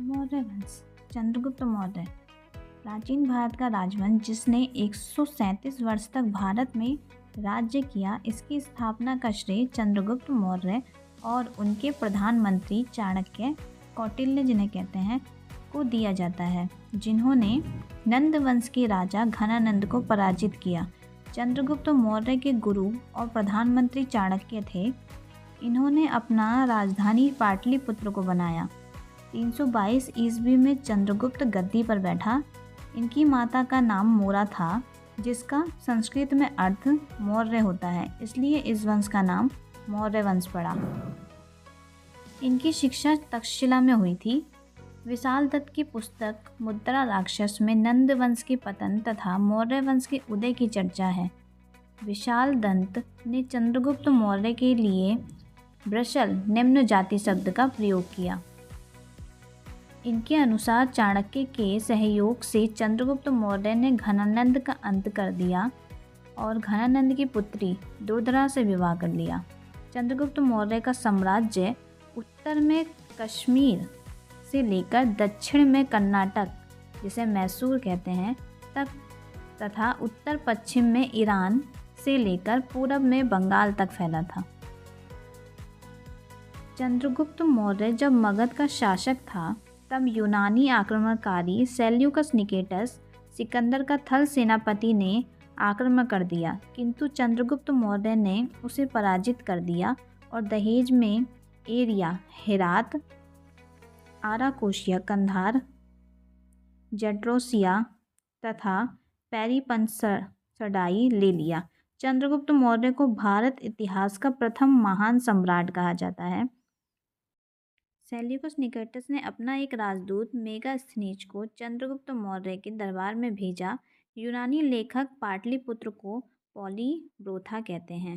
मौर्य वंश। चंद्रगुप्त मौर्य प्राचीन भारत का राजवंश जिसने 137 वर्ष तक भारत में राज्य किया। इसकी स्थापना का श्रेय चंद्रगुप्त मौर्य और उनके प्रधानमंत्री चाणक्य, कौटिल्य जिन्हें कहते हैं, को दिया जाता है, जिन्होंने नंद वंश के राजा घनानंद को पराजित किया। चंद्रगुप्त मौर्य के गुरु और प्रधानमंत्री चाणक्य थे। इन्होंने अपना राजधानी पाटलिपुत्र को बनाया। 322 ईस्वी में चंद्रगुप्त गद्दी पर बैठा। इनकी माता का नाम मोरा था, जिसका संस्कृत में अर्थ मौर्य होता है, इसलिए इस वंश का नाम मौर्य वंश पड़ा। इनकी शिक्षा तक्षशिला में हुई थी। विशाल दत्त की पुस्तक मुद्रा राक्षस में नंद वंश के पतन तथा मौर्य वंश के उदय की चर्चा है। विशाल दत्त ने चंद्रगुप्त मौर्य के लिए ब्रशल निम्न जाति शब्द का प्रयोग किया। इनके अनुसार चाणक्य के सहयोग से चंद्रगुप्त मौर्य ने घनानंद का अंत कर दिया और घनानंद की पुत्री दुर्धरा से विवाह कर लिया। चंद्रगुप्त मौर्य का साम्राज्य उत्तर में कश्मीर से लेकर दक्षिण में कर्नाटक, जिसे मैसूर कहते हैं, तक तथा उत्तर पश्चिम में ईरान से लेकर पूरब में बंगाल तक फैला था। चंद्रगुप्त मौर्य जब मगध का शासक था, तब यूनानी आक्रमणकारी सेल्यूकस निकेटस सिकंदर का थल सेनापति ने आक्रमण कर दिया, किंतु चंद्रगुप्त मौर्य ने उसे पराजित कर दिया और दहेज में एरिया, हेरात, आराकोशिया, कंधार, जड्रोसिया तथा पेरिपनसडाई ले लिया। चंद्रगुप्त मौर्य को भारत इतिहास का प्रथम महान सम्राट कहा जाता है। सेल्यूकस निकेटस ने अपना एक राजदूत मेगास्थनीज को चंद्रगुप्त मौर्य के दरबार में भेजा। यूनानी लेखक पाटलिपुत्र को पॉलीब्रोथा कहते हैं।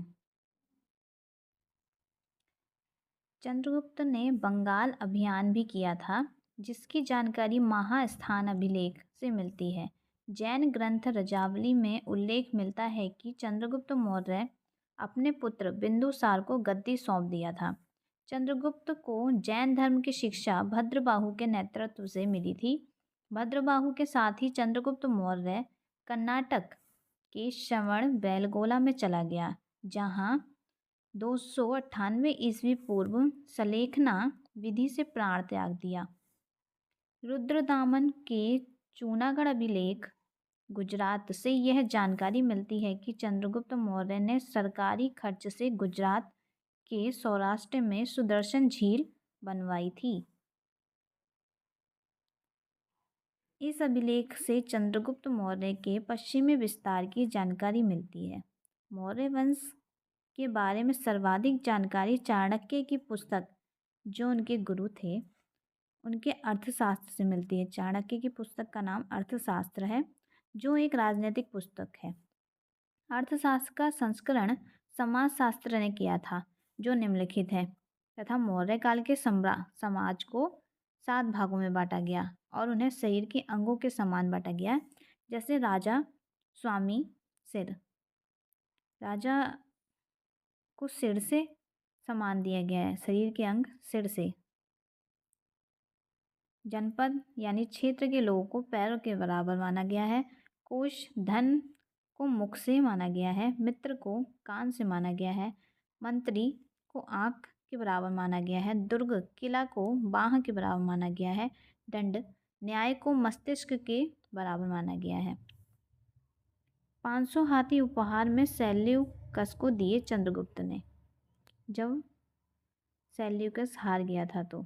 चंद्रगुप्त ने बंगाल अभियान भी किया था, जिसकी जानकारी महास्थान अभिलेख से मिलती है। जैन ग्रंथ रजावली में उल्लेख मिलता है कि चंद्रगुप्त मौर्य अपने पुत्र बिंदुसार को गद्दी सौंप दिया था। चंद्रगुप्त को जैन धर्म की शिक्षा भद्रबाहु के नेतृत्व से मिली थी। भद्रबाहु के साथ ही चंद्रगुप्त मौर्य कर्नाटक के श्रवणबेलगोला में चला गया, जहां 298 ईस्वी पूर्व सलेखना विधि से प्राण त्याग दिया। रुद्रदामन के चूनागढ़ अभिलेख गुजरात से यह जानकारी मिलती है कि चंद्रगुप्त मौर्य ने सरकारी खर्च से गुजरात के सौराष्ट्र में सुदर्शन झील बनवाई थी। इस अभिलेख से चंद्रगुप्त मौर्य के पश्चिमी विस्तार की जानकारी मिलती है। मौर्य वंश के बारे में सर्वाधिक जानकारी चाणक्य की पुस्तक, जो उनके गुरु थे, उनके अर्थशास्त्र से मिलती है। चाणक्य की पुस्तक का नाम अर्थशास्त्र है, जो एक राजनीतिक पुस्तक है। अर्थशास्त्र का संस्करण समाजशास्त्र ने किया था, जो निम्नलिखित है, तथा मौर्य काल के समाज को 7 भागों में बांटा गया और उन्हें शरीर के अंगों के समान बांटा गया, जैसे राजा, स्वामी, सिर। राजा को सिर से समान दिया गया है, शरीर के अंग सिर से। जनपद यानी क्षेत्र के लोगों को पैरों के बराबर माना गया है। कोश धन को मुख से माना गया है। मित्र को कान से माना गया है। मंत्री को आँख के बराबर माना गया है। दुर्ग किला को बाह के बराबर माना गया है। दंड न्याय को मस्तिष्क के बराबर माना गया है। 500 हाथी उपहार में सेल्यूकस को दिए चंद्रगुप्त ने, जब सेल्यूकस हार गया था तो।